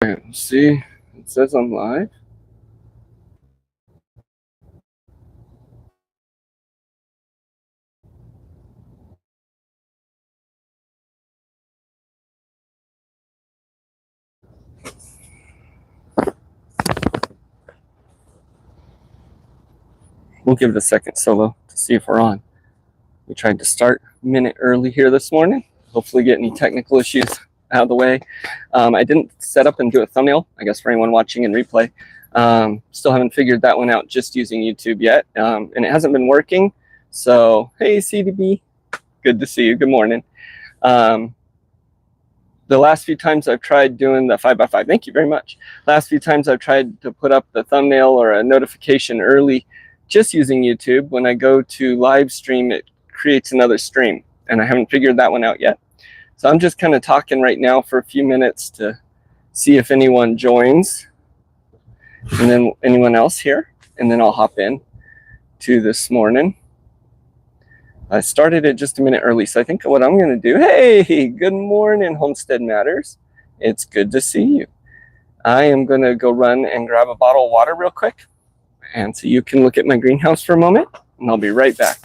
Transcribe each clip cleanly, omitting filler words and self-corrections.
Let's see, it says I'm live. We'll give it a second, Solo, to see if we're on. We tried to start a minute early here this morning. Hopefully get any technical issues out of the way. I didn't set up and do a thumbnail, I guess, for anyone watching in replay. Still haven't figured that one out just using YouTube yet. And it hasn't been working. So, hey, CDB. Good to see you. Good morning. The last few times I've tried doing the 5x5, thank you very much. Last few times I've tried to put up the thumbnail or a notification early just using YouTube. When I go to live stream, it creates another stream, and I haven't figured that one out yet. So I'm just kind of talking right now for a few minutes to see if anyone joins, and then anyone else here, and then I'll hop in to this morning. I started it just a minute early, so I think what I'm going to do, hey, good morning, Homestead Matters. It's good to see you. I am going to go run and grab a bottle of water real quick, and so you can look at my greenhouse for a moment, and I'll be right back.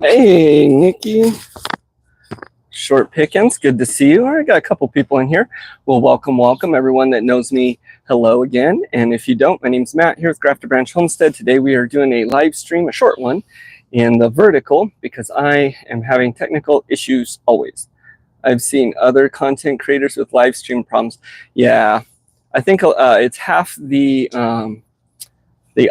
Hey, Nikki. Short Pickens, good to see you. All right, got a couple people in here. Well, welcome everyone that knows me. Hello again. And if you don't, my name's Matt here with Grafted Branch Homestead. Today we are doing a live stream, a short one, in the vertical because I am having technical issues always. I've seen other content creators with live stream problems. Yeah, I think it's half the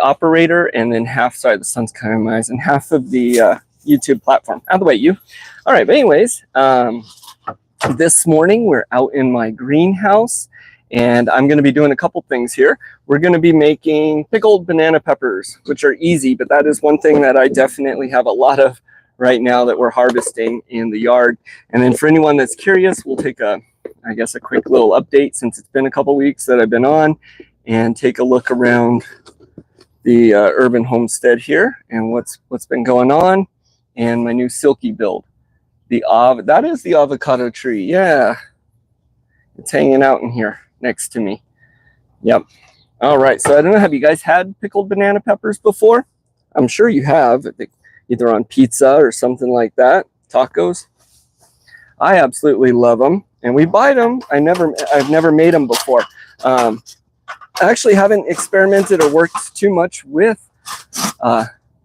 operator and then half, sorry, the sun's kind of in my eyes, and half of the YouTube platform. Out of the way, you. All right, but anyways, this morning we're out in my greenhouse and I'm going to be doing a couple things here. We're going to be making pickled banana peppers, which are easy, but that is one thing that I definitely have a lot of right now that we're harvesting in the yard. And then for anyone that's curious, we'll take a quick little update since it's been a couple weeks that I've been on, and take a look around the urban homestead here and what's been going on, and my new silky build. That is the avocado tree. Yeah, it's hanging out in here next to me. Yep. All right, so I don't know, have you guys had pickled banana peppers before? I'm sure you have, either on pizza or something like that, tacos. I absolutely love them, and we buy them. I've never made them before. I actually haven't experimented or worked too much with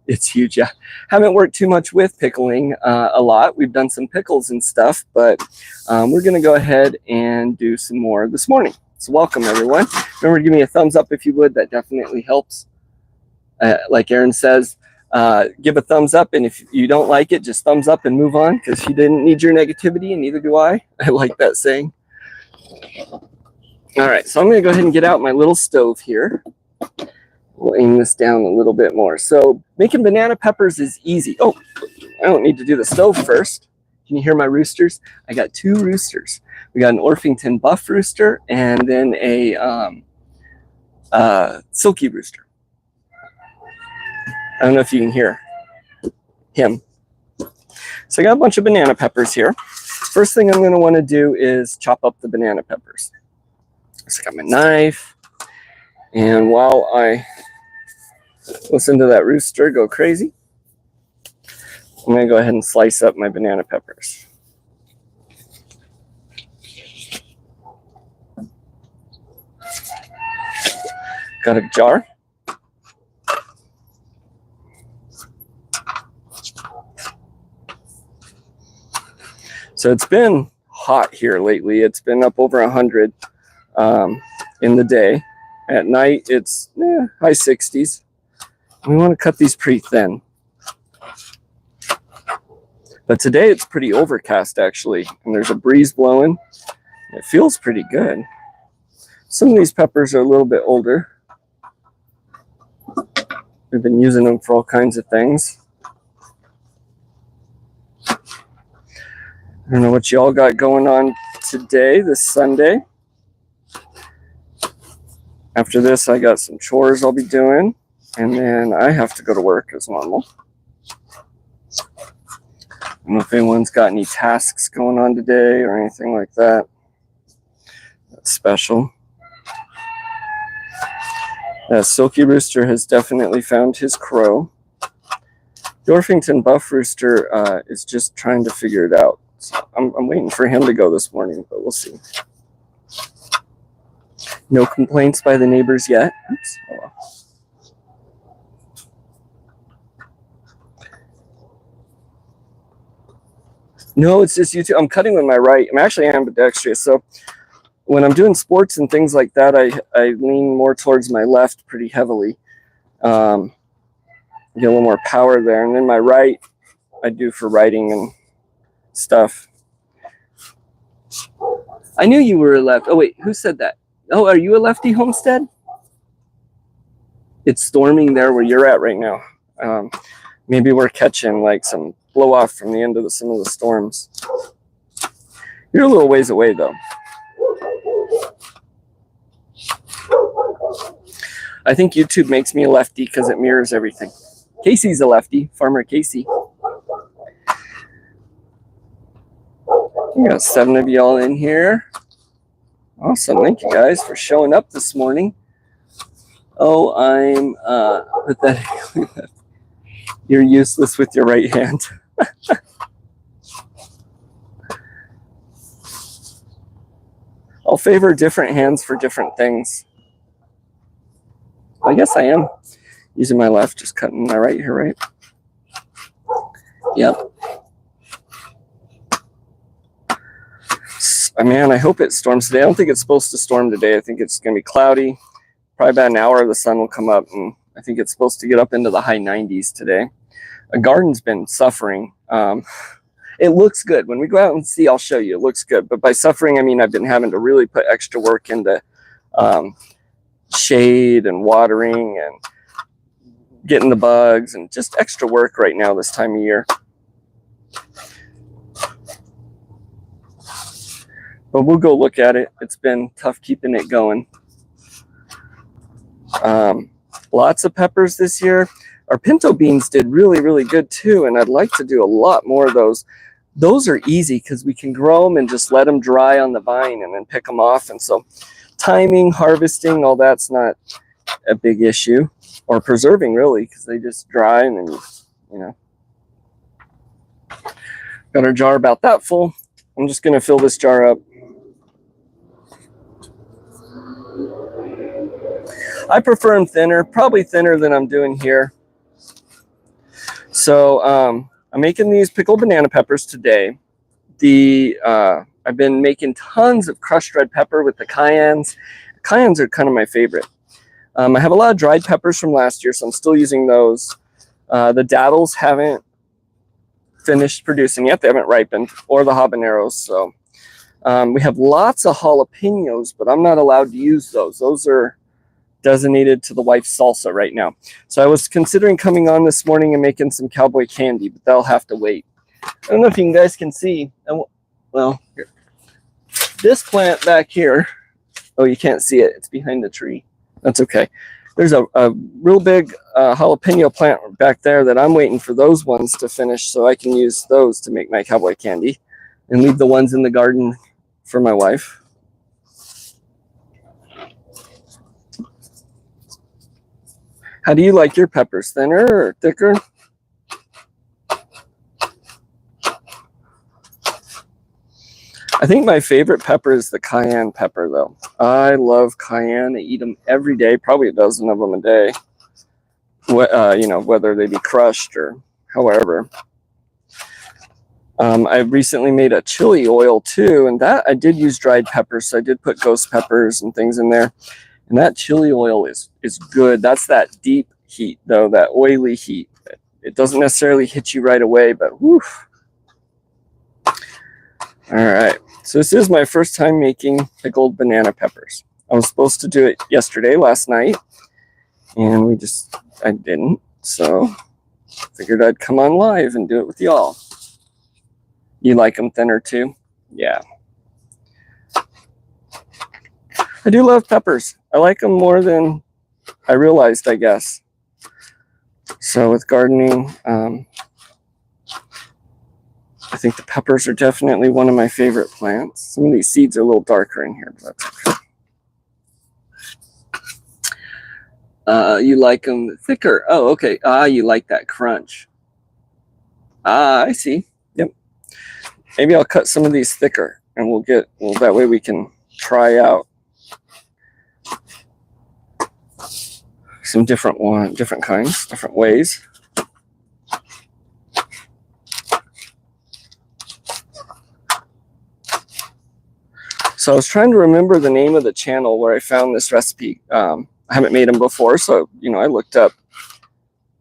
it's huge, yeah. Haven't worked too much with pickling a lot. We've done some pickles and stuff, but we're going to go ahead and do some more this morning. So welcome, everyone. Remember to give me a thumbs up if you would. That definitely helps. Like Erin says, give a thumbs up, and if you don't like it, just thumbs up and move on, because she didn't need your negativity, and neither do I. I like that saying. All right, so I'm going to go ahead and get out my little stove here. We'll aim this down a little bit more. So making banana peppers is easy. Oh, I don't need to do the stove first. Can you hear my roosters? I got two roosters. We got an Orpington buff rooster and then a silky rooster. I don't know if you can hear him. So I got a bunch of banana peppers here. First thing I'm going to want to do is chop up the banana peppers. So I got my knife, and while I listen to that rooster go crazy, I'm going to go ahead and slice up my banana peppers. Got a jar. So it's been hot here lately. It's been up over 100 in the day. At night, it's high 60s. We want to cut these pretty thin. But today it's pretty overcast actually, and there's a breeze blowing. It feels pretty good. Some of these peppers are a little bit older. We've been using them for all kinds of things. I don't know what y'all got going on today, this Sunday. After this, I got some chores I'll be doing, and then I have to go to work as normal. I don't know if anyone's got any tasks going on today or anything like that. That's special. Silky Rooster has definitely found his crow. The Orpington Buff Rooster is just trying to figure it out. So I'm waiting for him to go this morning, but we'll see. No complaints by the neighbors yet. Oops. Oh. No, it's just YouTube. I'm cutting with my right. I'm actually ambidextrous, so when I'm doing sports and things like that, I lean more towards my left pretty heavily. Get a little more power there. And then my right, I do for writing and stuff. I knew you were a left. Oh, wait, who said that? Oh, are you a lefty, Homestead? It's storming there where you're at right now. Maybe we're catching like some blow off from the end of some of the storms. You're a little ways away though. I think YouTube makes me a lefty because it mirrors everything. Casey's a lefty, Farmer Casey. We got 7 of y'all in here. Awesome, thank you guys for showing up this morning. Oh, I'm pathetically left. You're useless with your right hand. I'll favor different hands for different things. I guess I am using my left, just cutting my right here, right? Yep. Man, I hope it storms today. I don't think it's supposed to storm today. I think it's going to be cloudy. Probably about an hour the sun will come up, and I think it's supposed to get up into the high 90s today. The garden's been suffering. It looks good. When we go out and see, I'll show you. It looks good. But by suffering, I mean I've been having to really put extra work into shade and watering and getting the bugs and just extra work right now this time of year. But we'll go look at it. It's been tough keeping it going. Lots of peppers this year. Our pinto beans did really, really good too, and I'd like to do a lot more of those. Those are easy because we can grow them and just let them dry on the vine and then pick them off. And so timing, harvesting, all that's not a big issue. Or preserving, really, because they just dry and then, you know. Got our jar about that full. I'm just going to fill this jar up. I prefer them thinner, probably thinner than I'm doing here. So I'm making these pickled banana peppers today. I've been making tons of crushed red pepper with the cayennes. Cayennes are kind of my favorite. I have a lot of dried peppers from last year, so I'm still using those. The daddles haven't finished producing yet. They haven't ripened, or the habaneros. So we have lots of jalapenos, but I'm not allowed to use those. Those are designated to the wife's salsa right now. So I was considering coming on this morning and making some cowboy candy, but that'll have to wait. I don't know if you guys can see. Well, here. This plant back here. Oh, you can't see it. It's behind the tree. That's okay. There's a real big jalapeno plant back there that I'm waiting for those ones to finish so I can use those to make my cowboy candy and leave the ones in the garden for my wife. How do you like your peppers? Thinner or thicker? I think my favorite pepper is the cayenne pepper, though. I love cayenne. I eat them every day, probably a dozen of them a day. You know, whether they be crushed or however. I recently made a chili oil too, and that I did use dried peppers, so I did put ghost peppers and things in there. And that chili oil is good. That's that deep heat, though, that oily heat. It doesn't necessarily hit you right away, but whew. All right, so this is my first time making pickled banana peppers. I was supposed to do it yesterday, last night, and I didn't, so figured I'd come on live and do it with y'all. You like them thinner too? Yeah. I do love peppers. I like them more than I realized, I guess. So with gardening, I think the peppers are definitely one of my favorite plants. Some of these seeds are a little darker in here, but that's okay. You like them thicker. Oh, okay. You like that crunch. I see. Yep. Maybe I'll cut some of these thicker, and that way we can try out some different kinds, different ways. So I was trying to remember the name of the channel where I found this recipe. I haven't made them before, so I looked up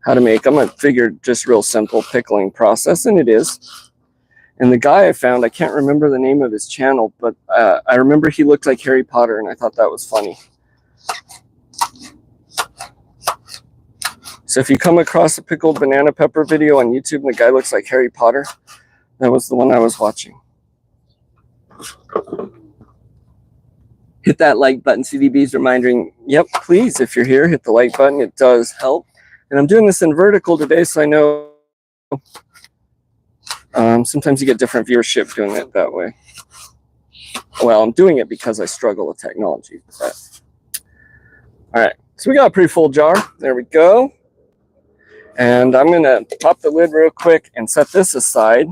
how to make them. I figured just real simple pickling process, and it is. And the guy I found, I can't remember the name of his channel, but I remember he looked like Harry Potter, and I thought that was funny. So if you come across a pickled banana pepper video on YouTube and the guy looks like Harry Potter, that was the one I was watching. Hit that like button. CDB's reminding, yep, please, if you're here, hit the like button. It does help. And I'm doing this in vertical today, so I know sometimes you get different viewership doing it that way. Well, I'm doing it because I struggle with technology. But. All right, so we got a pretty full jar. There we go. And I'm going to pop the lid real quick and set this aside.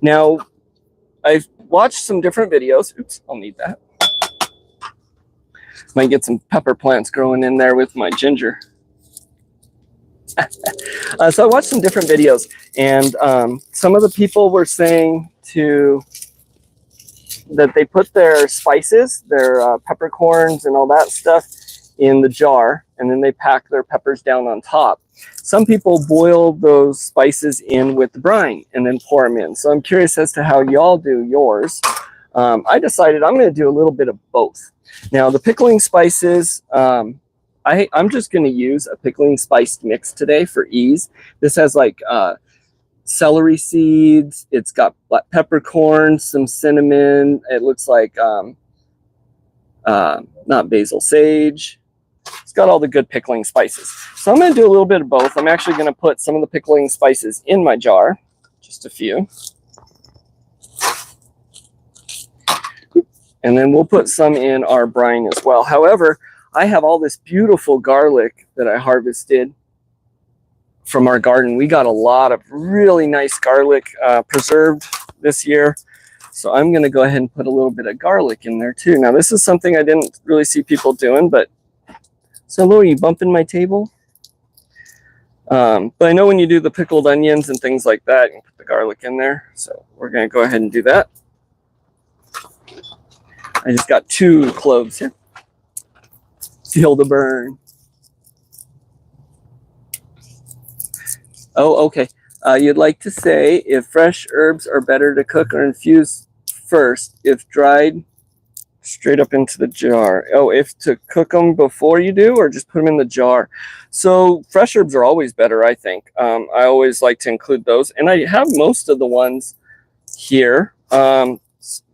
Now, I've watched some different videos. Oops, I'll need that. Might get some pepper plants growing in there with my ginger. So I watched some different videos, and some of the people were saying that they put their spices, their peppercorns and all that stuff in the jar, and then they pack their peppers down on top. Some people boil those spices in with the brine and then pour them in. So I'm curious as to how y'all do yours. I decided I'm going to do a little bit of both. Now, the pickling spices, I'm just going to use a pickling spiced mix today for ease. This has like celery seeds. It's got black peppercorns, some cinnamon. It looks like not basil, sage. It's got all the good pickling spices. So I'm going to do a little bit of both. I'm actually going to put some of the pickling spices in my jar, just a few. And then we'll put some in our brine as well. However, I have all this beautiful garlic that I harvested from our garden. We got a lot of really nice garlic preserved this year. So I'm going to go ahead and put a little bit of garlic in there too. Now, this is something I didn't really see people doing, but so Lou, are you bumping my table? But I know when you do the pickled onions and things like that, you can put the garlic in there. So we're going to go ahead and do that. I just got 2 cloves here. Feel the burn. Oh, okay. You'd like to say if fresh herbs are better to cook or infuse first, if dried, straight up into the jar. Oh, if to cook them before you do, or just put them in the jar. So fresh herbs are always better, I think. I always like to include those, and I have most of the ones here.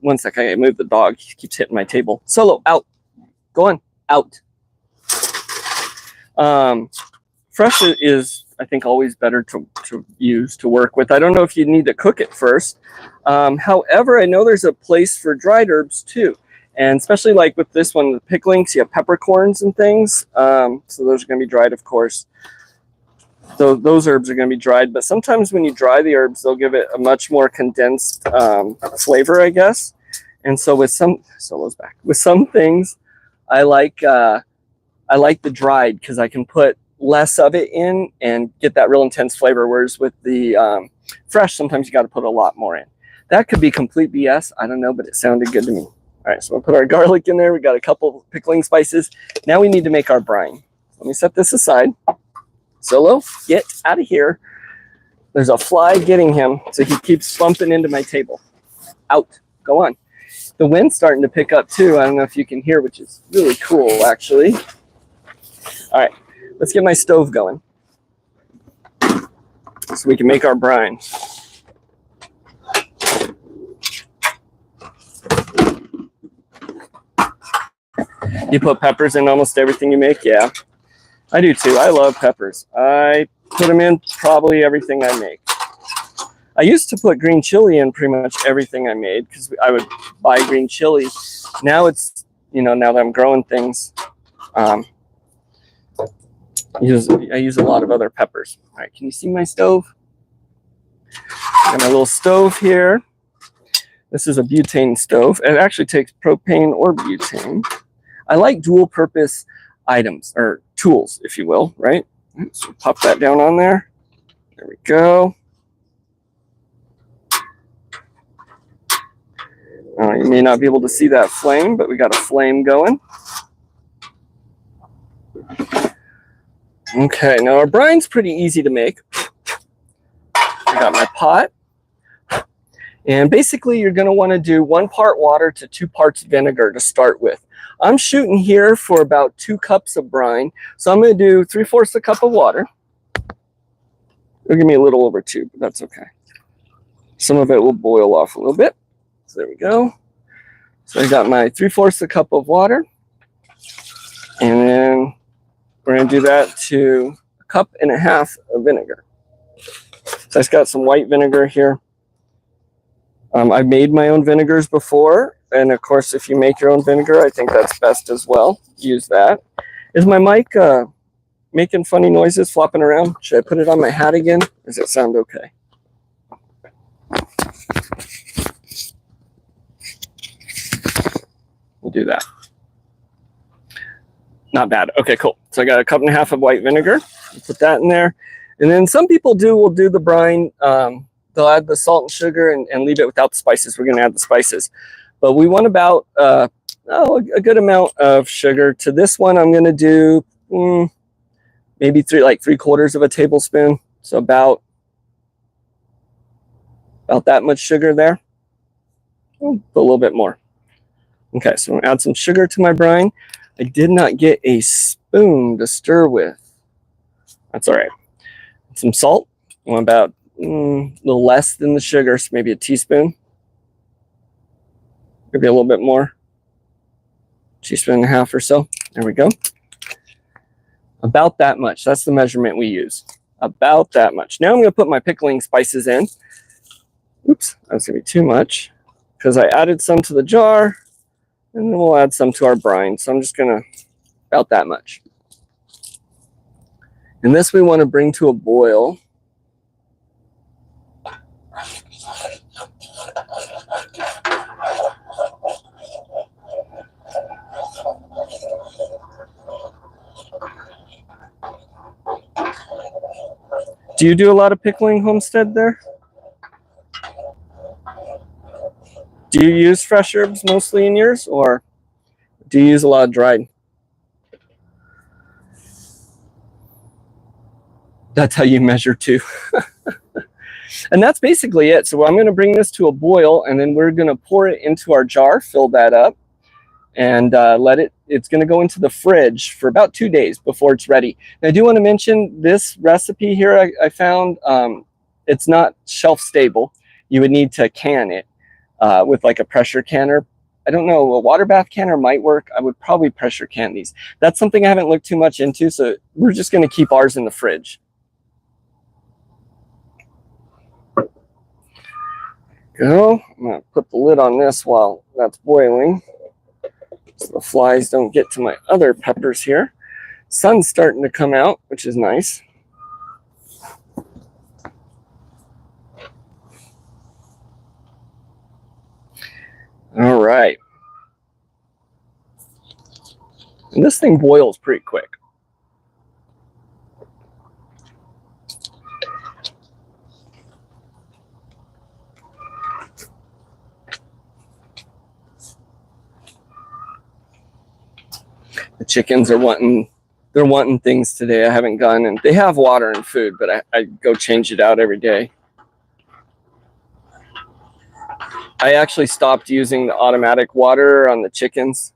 1 second, I moved the dog. He keeps hitting my table. Solo, out. Go on, out. Fresh is, I think, always better to use, to work with. I don't know if you need to cook it first. However, I know there's a place for dried herbs too. And especially like with this one, the pickling, so you have peppercorns and things. So those are going to be dried, of course. So those herbs are going to be dried, but sometimes when you dry the herbs, they'll give it a much more condensed flavor, I guess. And so with some things, I like the dried because I can put less of it in and get that real intense flavor. Whereas with the fresh, sometimes you got to put a lot more in. That could be complete BS. I don't know, but it sounded good to me. All right, so we'll put our garlic in there. We got a couple pickling spices. Now we need to make our brine. Let me set this aside. Solo, get out of here. There's a fly getting him, so he keeps bumping into my table. Out. Go on. The wind's starting to pick up too. I don't know if you can hear, which is really cool, actually. All right, let's get my stove going so we can make our brine. You put peppers in almost everything you make? Yeah, I do too. I love peppers. I put them in probably everything I make. I used to put green chili in pretty much everything I made because I would buy green chili. Now it's, now that I'm growing things, I use a lot of other peppers. All right, can you see my stove? Got my little stove here. This is a butane stove. It actually takes propane or butane. I like dual purpose items, or tools, if you will, right? So pop that down on there. There we go. You may not be able to see that flame, but we got a flame going. Okay, now our brine's pretty easy to make. I got my pot. And basically you're going to want to do 1 part water to 2 parts vinegar to start with. I'm shooting here for about 2 cups of brine. So I'm going to do 3/4 a cup of water. It'll give me a little over 2, but that's okay. Some of it will boil off a little bit. So there we go. So I got my 3/4 a cup of water. And then we're going to do that to 1.5 cups of vinegar. So I just got some white vinegar here. I've made my own vinegars before. And of course, if you make your own vinegar, I think that's best as well. Use that. Is my mic making funny noises, flopping around? Should I put it on my hat again? Does it sound okay? We'll do that. Not bad. Okay, cool. So I got 1.5 cups of white vinegar. Put that in there. And then some people will do the brine. They'll add the salt and sugar and leave it without the spices. We're going to add the spices. But we want about a good amount of sugar. To this one, I'm going to do maybe 3/4 tablespoon. So about that much sugar there. A little bit more. Okay, so I'm going to add some sugar to my brine. I did not get a spoon to stir with. That's all right. Some salt. I want about a little less than the sugar, so maybe a teaspoon. Maybe a little bit more. 1.5 teaspoons or so. There we go. About that much. That's the measurement we use. About that much. Now I'm going to put my pickling spices in. Oops, that's going to be too much because I added some to the jar, and then we'll add some to our brine. So I'm just going to, about that much. And this we want to bring to a boil. Do you do a lot of pickling, Homestead, there? Do you use fresh herbs mostly in yours, or do you use a lot of dried? That's how you measure too. And that's basically it. So I'm going to bring this to a boil, and then we're going to pour it into our jar, fill that up, and it's going to go into the fridge for about 2 days before it's ready. And I do want to mention this recipe here I found, it's not shelf stable. You would need to can it with like a pressure canner. I don't know, a water bath canner might work. I would probably pressure can these. That's something I haven't looked too much into, so we're just going to keep ours in the fridge. Go. I'm going to put the lid on this while that's boiling so the flies don't get to my other peppers here. Sun's starting to come out, which is nice. right. And this thing boils pretty quick. The chickens are wanting things today. I haven't gone, and they have water and food, but I go change it out every day. I actually stopped using the automatic water on the chickens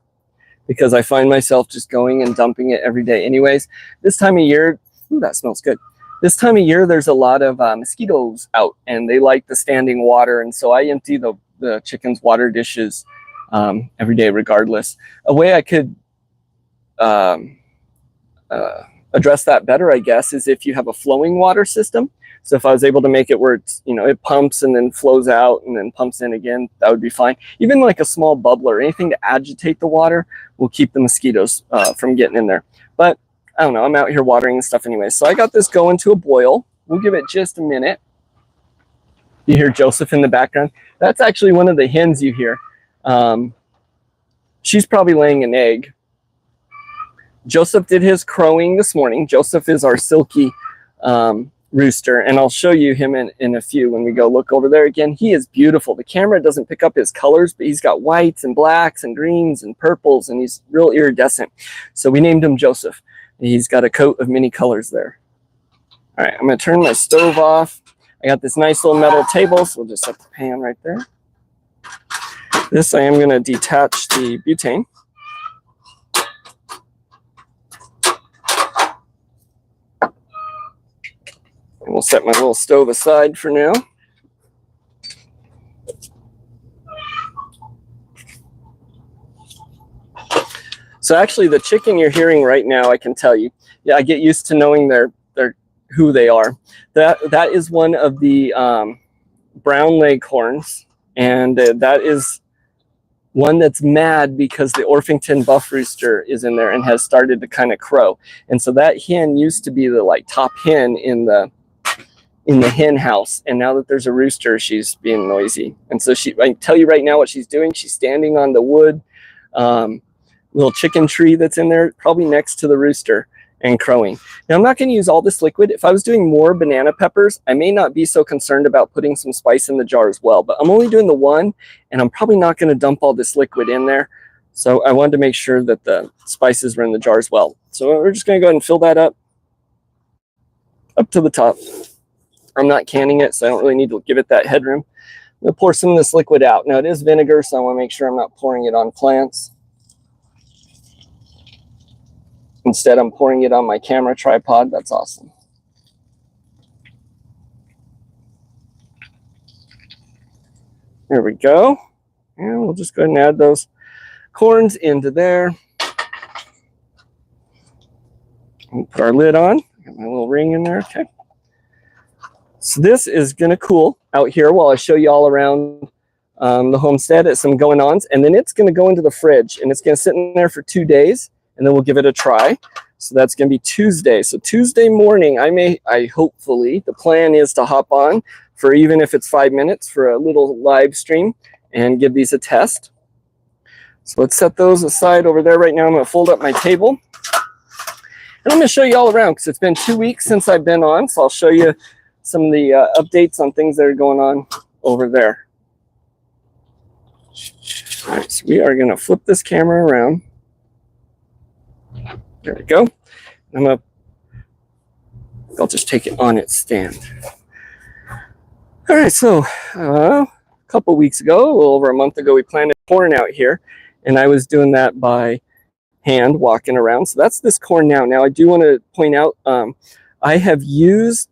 because I find myself just going and dumping it every day anyways. This time of year, ooh, that smells good. This time of year, there's a lot of mosquitoes out, and they like the standing water, and so I empty the chickens' water dishes every day regardless. A way I could address that better, I guess, is if you have a flowing water system. So if I was able to make it where it's, you know, it pumps and then flows out and then pumps in again, that would be fine. Even like a small bubbler, anything to agitate the water will keep the mosquitoes from getting in there. But I don't know, I'm out here watering and stuff anyway. So I got this going to a boil. We'll give it just a minute. You hear Joseph in the background. That's actually one of the hens you hear. She's probably laying an egg. Joseph did his crowing this morning. Joseph is our silky rooster, and I'll show you him in a few when we go look over there again. He is beautiful. The camera doesn't pick up his colors, but he's got whites and blacks and greens and purples, and he's real iridescent. So we named him Joseph. He's got a coat of many colors there. All right, I'm going to turn my stove off. I got this nice little metal table, so we'll just set the pan right there. This I am going to detach the butane. And we'll set my little stove aside for now. So actually the chicken you're hearing right now, I can tell you, yeah, I get used to knowing who they are. That is one of the brown leghorns, and that is one that's mad because the Orpington buff rooster is in there and has started to kind of crow. And so that hen used to be the like top hen in the hen house, and now that there's a rooster, she's being noisy. And so I can tell you right now what she's doing. She's standing on the wood little chicken tree that's in there, probably next to the rooster, and crowing. Now I'm not going to use all this liquid. If I was doing more banana peppers, I may not be so concerned about putting some spice in the jar as well, but I'm only doing the one, and I'm probably not going to dump all this liquid in there. So I wanted to make sure that the spices were in the jar as well. So we're just going to go ahead and fill that up to the top. I'm not canning it, so I don't really need to give it that headroom. I'm going to pour some of this liquid out. Now it is vinegar, so I want to make sure I'm not pouring it on plants. Instead, I'm pouring it on my camera tripod. That's awesome. There we go. And we'll just go ahead and add those corns into there. We'll put our lid on. Got my little ring in there. Okay. So this is going to cool out here while I show you all around the homestead at some going-ons. And then it's going to go into the fridge, and it's going to sit in there for 2 days. And then we'll give it a try. So that's going to be Tuesday. So Tuesday morning, hopefully, the plan is to hop on for, even if it's 5 minutes, for a little live stream and give these a test. So let's set those aside over there right now. I'm going to fold up my table. And I'm going to show you all around because it's been 2 weeks since I've been on. So I'll show you some of the updates on things that are going on over there. All right, so we are going to flip this camera around. There we go. I'll just take it on its stand. All right, so a couple weeks ago, a little over a month ago, we planted corn out here, and I was doing that by hand, walking around. So that's this corn now. Now I do want to point out, I have used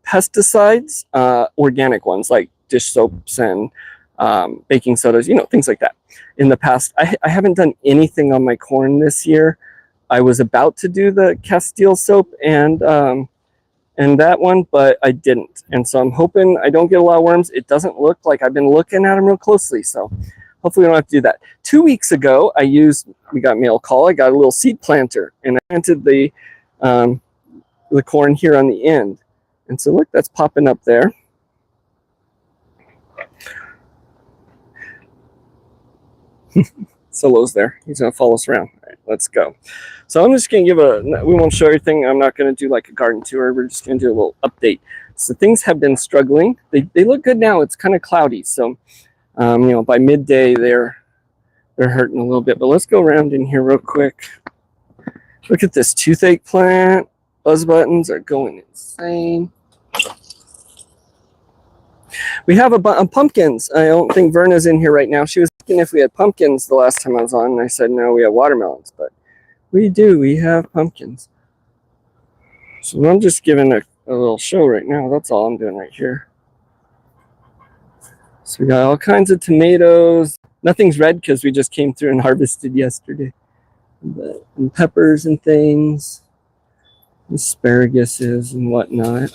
pesticides, organic ones like dish soaps and baking sodas, you know, things like that in the past. I haven't done anything on my corn this year. I was about to do the Castile soap and that one, but I didn't. And so I'm hoping I don't get a lot of worms. It doesn't look like I've been looking at them real closely. So hopefully we don't have to do that. 2 weeks ago, we got mail call. I got a little seed planter, and I planted the corn here on the end. And so look, that's popping up there. Solo's there. He's going to follow us around. All right, let's go. So I'm just going to we won't show everything. I'm not going to do like a garden tour. We're just going to do a little update. So things have been struggling. They look good now. It's kind of cloudy. So, by midday, they're hurting a little bit. But let's go around in here real quick. Look at this toothache plant. Buzz buttons are going insane. We have a pumpkins. I don't think Verna's in here right now. She was asking if we had pumpkins the last time I was on, and I said no, we have watermelons, but we do. We have pumpkins. So I'm just giving a little show right now. That's all I'm doing right here. So we got all kinds of tomatoes. Nothing's red because we just came through and harvested yesterday. And peppers and things. Asparaguses and whatnot.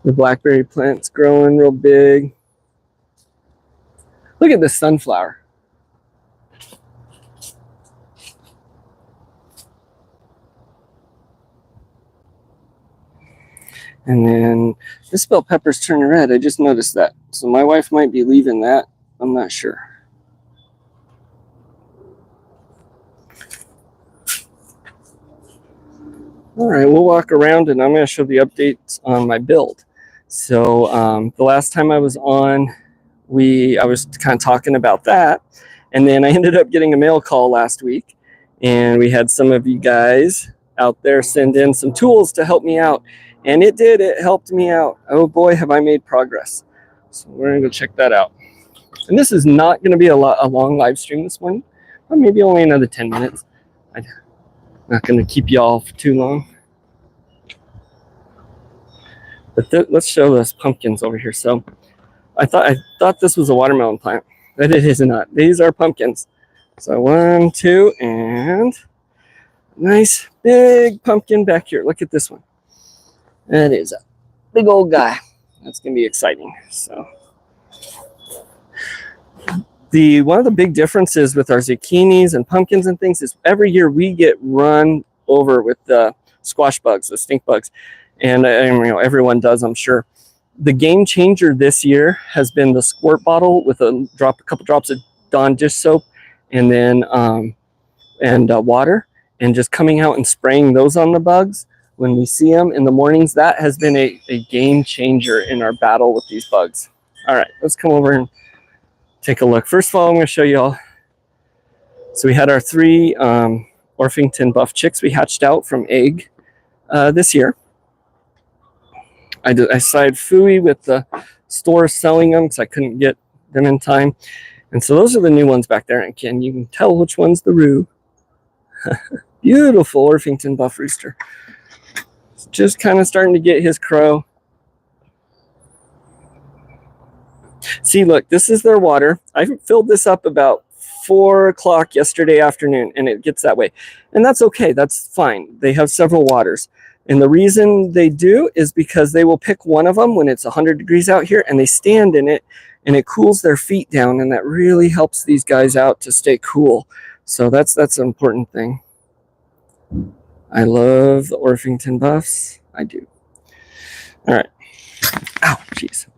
The blackberry plant's growing real big. Look at this sunflower. And then this bell pepper's turning red. I just noticed that. So my wife might be leaving that. I'm not sure. All right, we'll walk around and I'm going to show the updates on my build. So the last time I was on, I was kind of talking about that. And then I ended up getting a mail call last week. And we had some of you guys out there send in some tools to help me out. And it helped me out. Oh boy, have I made progress. So we're going to go check that out. And this is not going to be a long live stream this morning. Or maybe only another 10 minutes. I'm not going to keep y'all for too long. But let's show those pumpkins over here. So I thought this was a watermelon plant, but it is not. These are pumpkins. So 1, 2, and nice big pumpkin back here. Look at this one. That is a big old guy. That's gonna be exciting. So one of the big differences with our zucchinis and pumpkins and things is every year we get run over with the squash bugs, the stink bugs. And everyone does, I'm sure. The game changer this year has been the squirt bottle with a couple drops of Dawn dish soap, and then water, and just coming out and spraying those on the bugs when we see them in the mornings. That has been a game changer in our battle with these bugs. All right, let's come over and take a look. First of all, I'm going to show you all. So we had our 3 Orpington buff chicks we hatched out from egg this year. I sided Fooey with the store selling them because I couldn't get them in time. And so those are the new ones back there. And you can tell which one's the Roo. Beautiful Orpington buff rooster. It's just kind of starting to get his crow. See, look, this is their water. I filled this up about 4 o'clock yesterday afternoon, and it gets that way. And that's okay. That's fine. They have several waters. And the reason they do is because they will pick one of them when it's 100 degrees out here, and they stand in it, and it cools their feet down, and that really helps these guys out to stay cool. So that's an important thing. I love the Orpington buffs. I do. All right. Ow, jeez.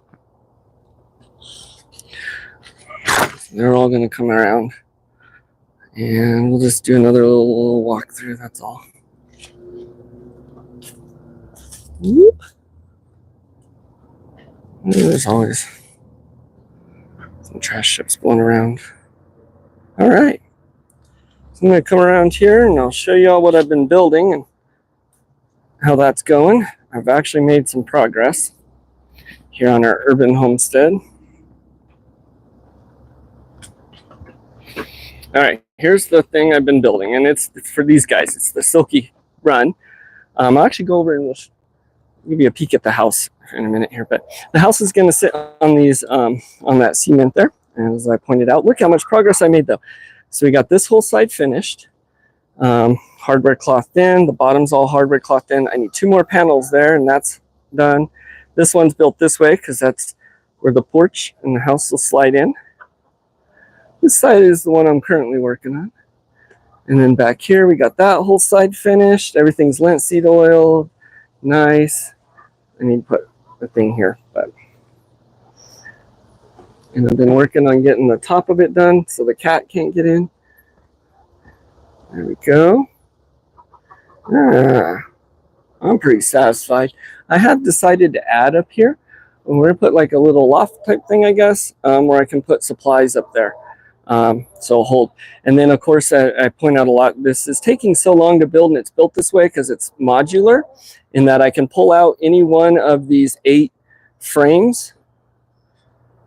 They're all going to come around, and we'll just do another little walk through. That's all. Whoop. There's always some trash chips blowing around. All right. So I'm going to come around here and I'll show you all what I've been building and how that's going. I've actually made some progress here on our urban homestead. All right, here's the thing I've been building, and it's for these guys. It's the Silky Run. I'll actually go over and we'll give you a peek at the house in a minute here, but the house is going to sit on these on that cement there. And as I pointed out, look how much progress I made though. So we got this whole side finished, hardware clothed in. The bottom's all hardware clothed in. I need 2 more panels there, and that's done. This one's built this way because that's where the porch and the house will slide in. This side is the one I'm currently working on. And then back here, we got that whole side finished. Everything's linseed oil. Nice. I need to put the thing here, but And I've been working on getting the top of it done so the cat can't get in. There we go. I'm pretty satisfied. I have decided to add up here. We're going to put like a little loft type thing, I guess, where I can put supplies up there. So hold. And then, of course, I point out a lot, this is taking so long to build, and it's built this way because it's modular, in that I can pull out any one of these 8 frames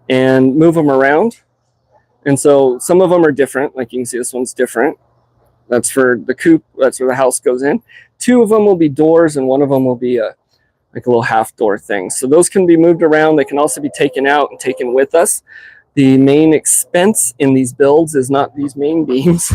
and move them around. And so some of them are different. Like you can see, this one's different. That's for the coop. That's where the house goes in. 2 of them will be doors, and 1 of them will be like a little half door thing. So those can be moved around. They can also be taken out and taken with us. The main expense in these builds is not these main beams.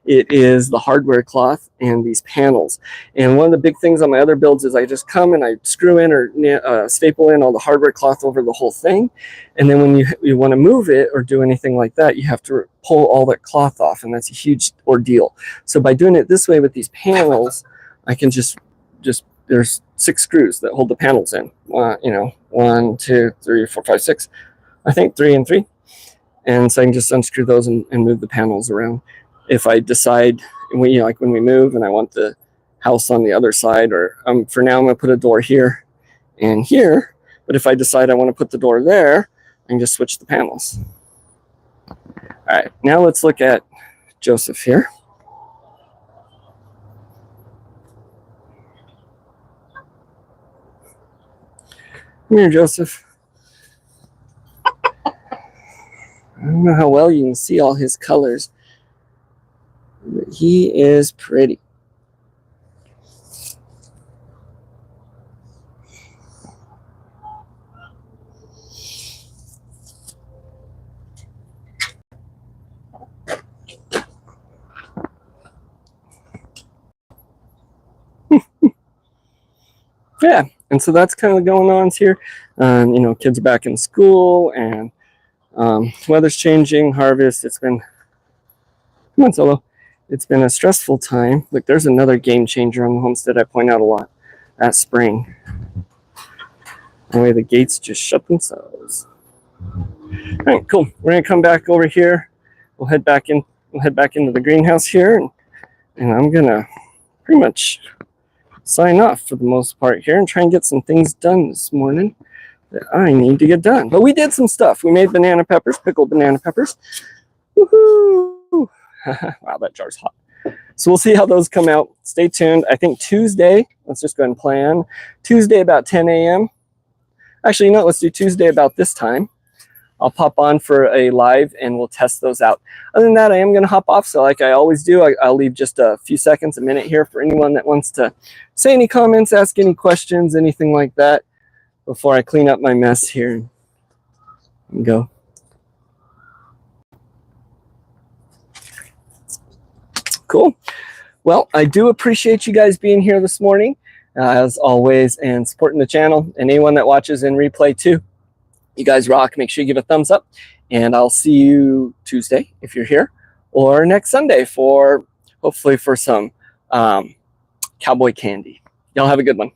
It is the hardware cloth and these panels. And one of the big things on my other builds is I just come and I screw in or staple in all the hardware cloth over the whole thing. And then when you want to move it or do anything like that, you have to pull all that cloth off, and that's a huge ordeal. So by doing it this way with these panels, I can just there's 6 screws that hold the panels in. 1, 2, 3, 4, 5, 6. I think 3 and 3. And so I can just unscrew those and move the panels around. If I decide, like when we move and I want the house on the other side, or for now I'm going to put a door here and here. But if I decide I want to put the door there, I can just switch the panels. All right, now let's look at Joseph here. Come here, Joseph. I don't know how well you can see all his colors, but he is pretty. Yeah, and so that's kind of going on here. Kids are back in school, and weather's changing, harvest. It's been, come on, Solo. It's been a stressful time. Look, there's another game changer on the homestead I point out a lot. That spring. The way the gates just shut themselves. All right, cool. We're gonna come back over here. We'll head back in. We'll head back into the greenhouse here, and I'm gonna pretty much sign off for the most part here and try and get some things done this morning that I need to get done. But we did some stuff. We made banana peppers, pickled banana peppers. Woohoo! Wow, that jar's hot. So we'll see how those come out. Stay tuned. I think Tuesday, let's just go ahead and plan. Tuesday about 10 a.m. Actually, let's do Tuesday about this time. I'll pop on for a live and we'll test those out. Other than that, I am going to hop off. So like I always do, I'll leave just a few seconds, a minute here for anyone that wants to say any comments, ask any questions, anything like that, before I clean up my mess here and go. Cool. Well, I do appreciate you guys being here this morning, as always, and supporting the channel. And anyone that watches in replay too, you guys rock. Make sure you give a thumbs up, and I'll see you Tuesday if you're here, or next Sunday for hopefully for some cowboy candy. Y'all have a good one.